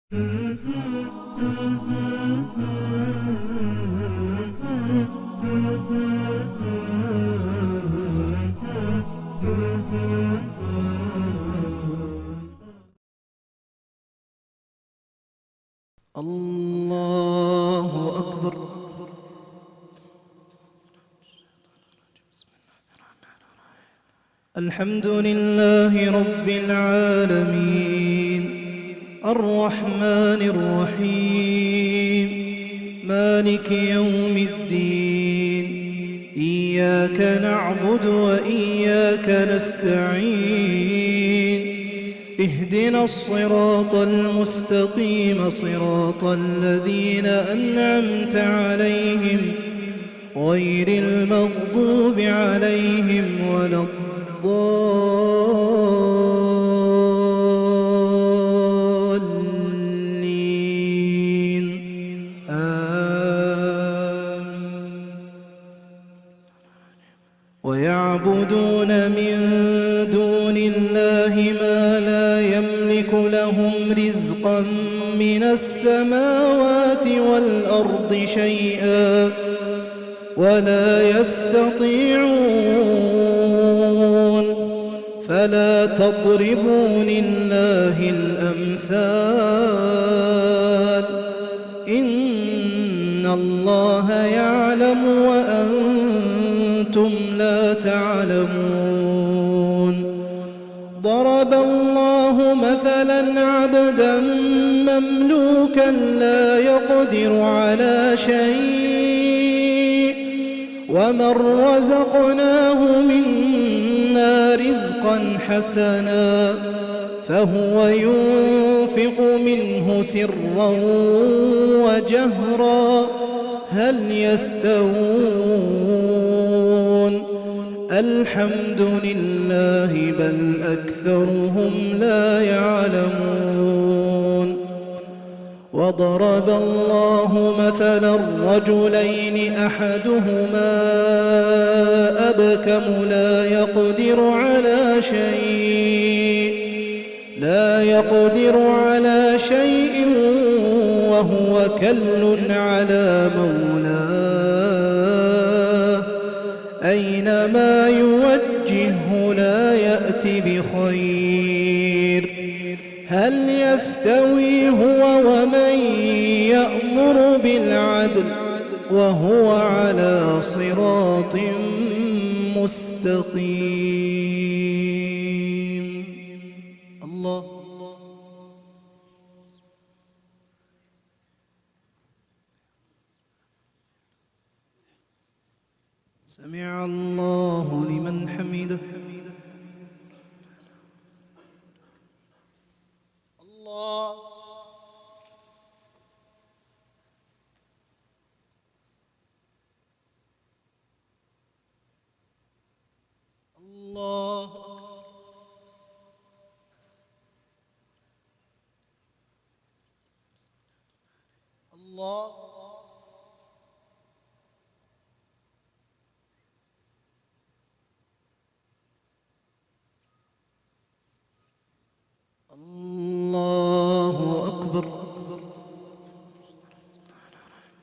الله أكبر. الحمد لله رب العالمين الرحمن الرحيم مالك يوم الدين إياك نعبد وإياك نستعين اهدنا الصراط المستقيم صراط الذين أنعمت عليهم غير المغضوب عليهم ولا الضالين آمين. ويعبدون من دون الله ما لا يملك لهم رزقا من السماوات والأرض شيئا ولا يستطيعون فلا تضربوا لله الأمثال إن الله يعلم وأنتم لا تعلمون. ضرب الله مثلا عبدا مملوكا لا يقدر على شيء ومن رزقناه منا رزقا حسنا فهو ينفق منه سرا وجهرا هل يستوون؟ الحمد لله بل أكثرهم لا يعلمون. وضرب الله مثلا رجلين أحدهما أبكم لا يقدر على شيء وهو كل على مولاه أينما يوجهه لا يأتي بخير هل يستوي هو ومن يأمر بالعدل وهو على صراط مستقيم. الله سمع الله لمن حمده. الله الله الله الله أكبر.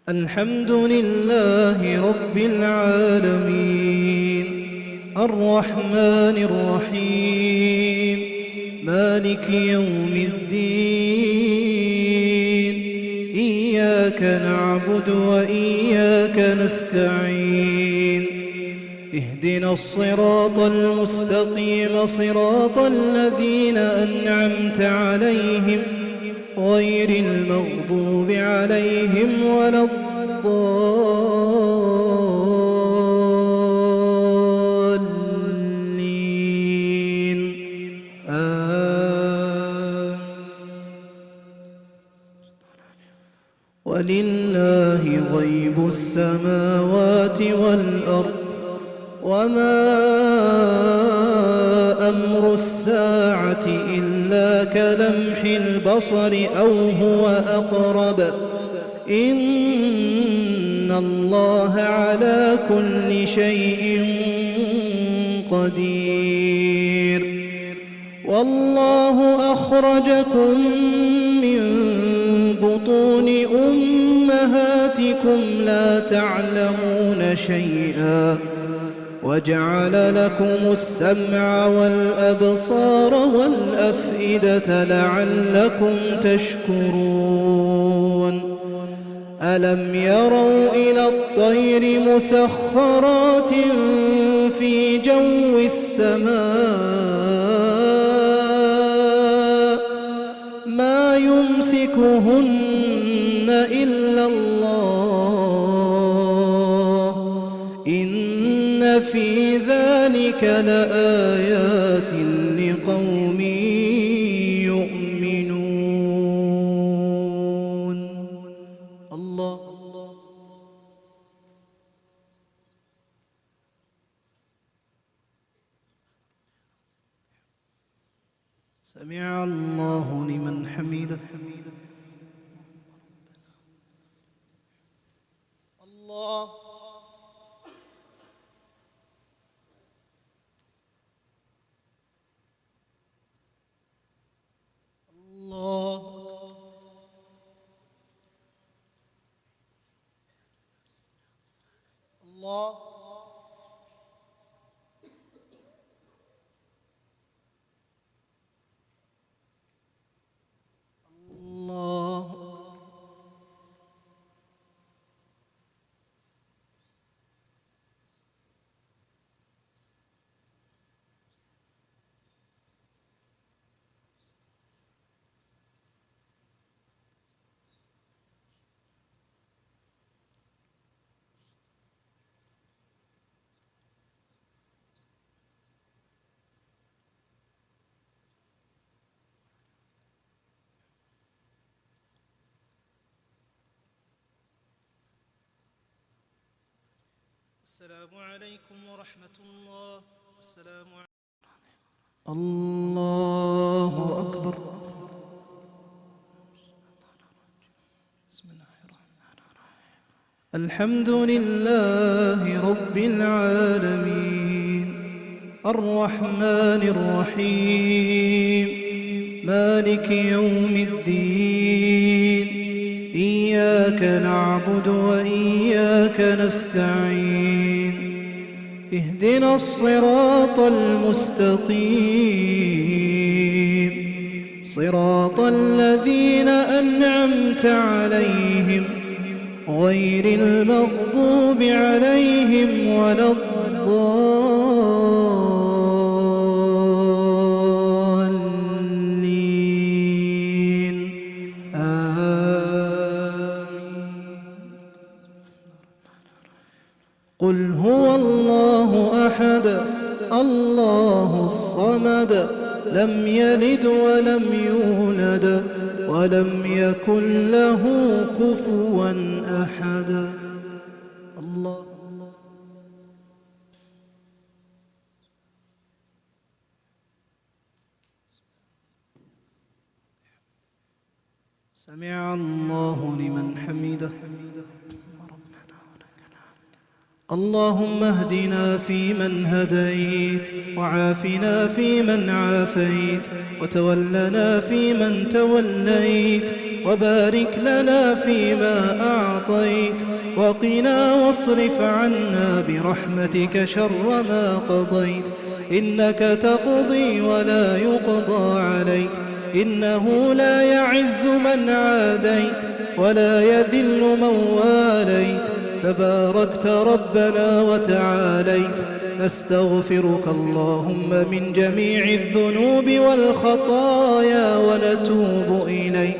الحمد لله رب العالمين الرحمن الرحيم مالك يوم الدين إياك نعبد وإياك نستعين اهدنا الصراط المستقيم صراط الذين أنعمت عليهم غير المغضوب عليهم ولا الضالين ولله غيب السماوات والأرض وما أمر الساعة إلا كلمح البصر أو هو أقرب إن الله على كل شيء قدير. والله أخرجكم من أنكم لا تعلمون شيئا وجعل لكم السمع والأبصار والأفئدة لعلكم تشكرون ألم يروا إلى الطير مسخرات في جو السماء ما يمسكهن إلا الله إن في ذلك لآيات لقوم يؤمنون. الله سمع الله لمن حمده. الله الله الله الله السلام عليكم ورحمة الله. السلام عليكم. الله أكبر. بسم الله الرحمن الرحيم. الحمد لله رب العالمين الرحمن الرحيم مالك يوم الدين إياك نعبد وإياك نستعين اهدنا الصراط المستقيم صراط الذين أنعمت عليهم غير المغضوب عليهم ولا الضالين قل هو الله أحد الله الصمد لم يلد ولم يولد ولم يكن له كفوا أحد. الله سمع الله لمن حمده. اللهم اهدنا فيمن هديت وعافنا فيمن عافيت وتولنا فيمن توليت وبارك لنا فيما أعطيت وقنا واصرف عنا برحمتك شر ما قضيت إنك تقضي ولا يقضى عليك إنه لا يعز من عاديت ولا يذل من واليت تباركت ربنا وتعاليت. نستغفرك اللهم من جميع الذنوب والخطايا ونتوب إليك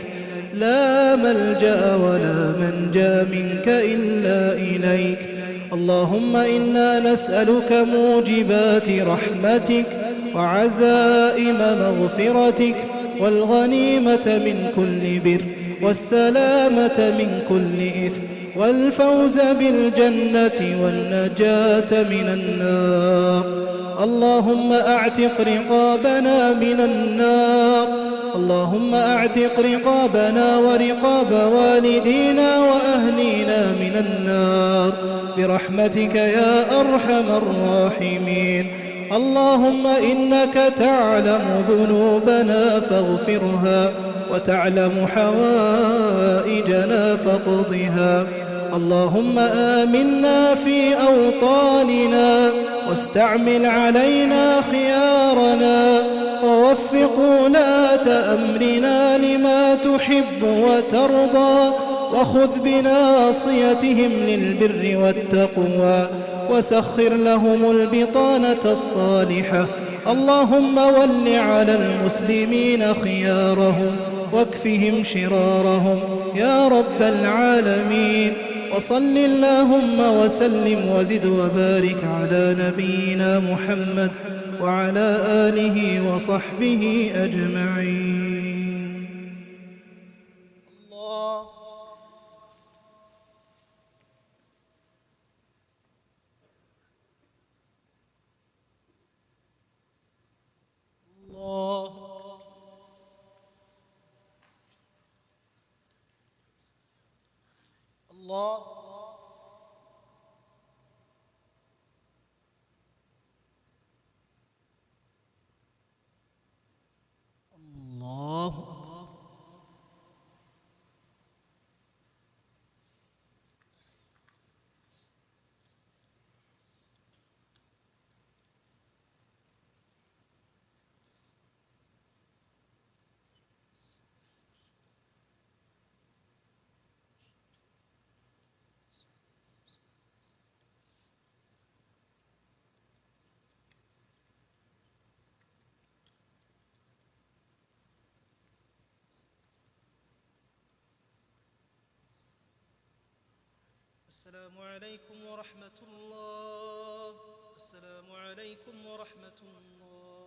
لا ملجأ ولا منجا منك إلا إليك. اللهم إنا نسألك موجبات رحمتك وعزائم مغفرتك والغنيمة من كل بر والسلامة من كل إثم والفوز بالجنة والنجاة من النار. اللهم أعتق رقابنا من النار. اللهم أعتق رقابنا ورقاب والدينا وأهلينا من النار برحمتك يا أرحم الراحمين. اللهم إنك تعلم ذنوبنا فاغفرها وتعلم حوائجنا فاقضها اللهم آمنا في أوطاننا واستعمل علينا خيارنا ووفق ولاة أمرنا لما تحب وترضى وخذ بناصيتهم للبر والتقوى وسخر لهم البطانة الصالحة. اللهم ول على المسلمين خيارهم واكفهم شرارهم يا رب العالمين. وصل اللهم وسلم وزد وبارك على نبينا محمد وعلى آله وصحبه أجمعين. الله الله الله الله أكبر. السلام عليكم ورحمة الله. السلام عليكم ورحمة الله.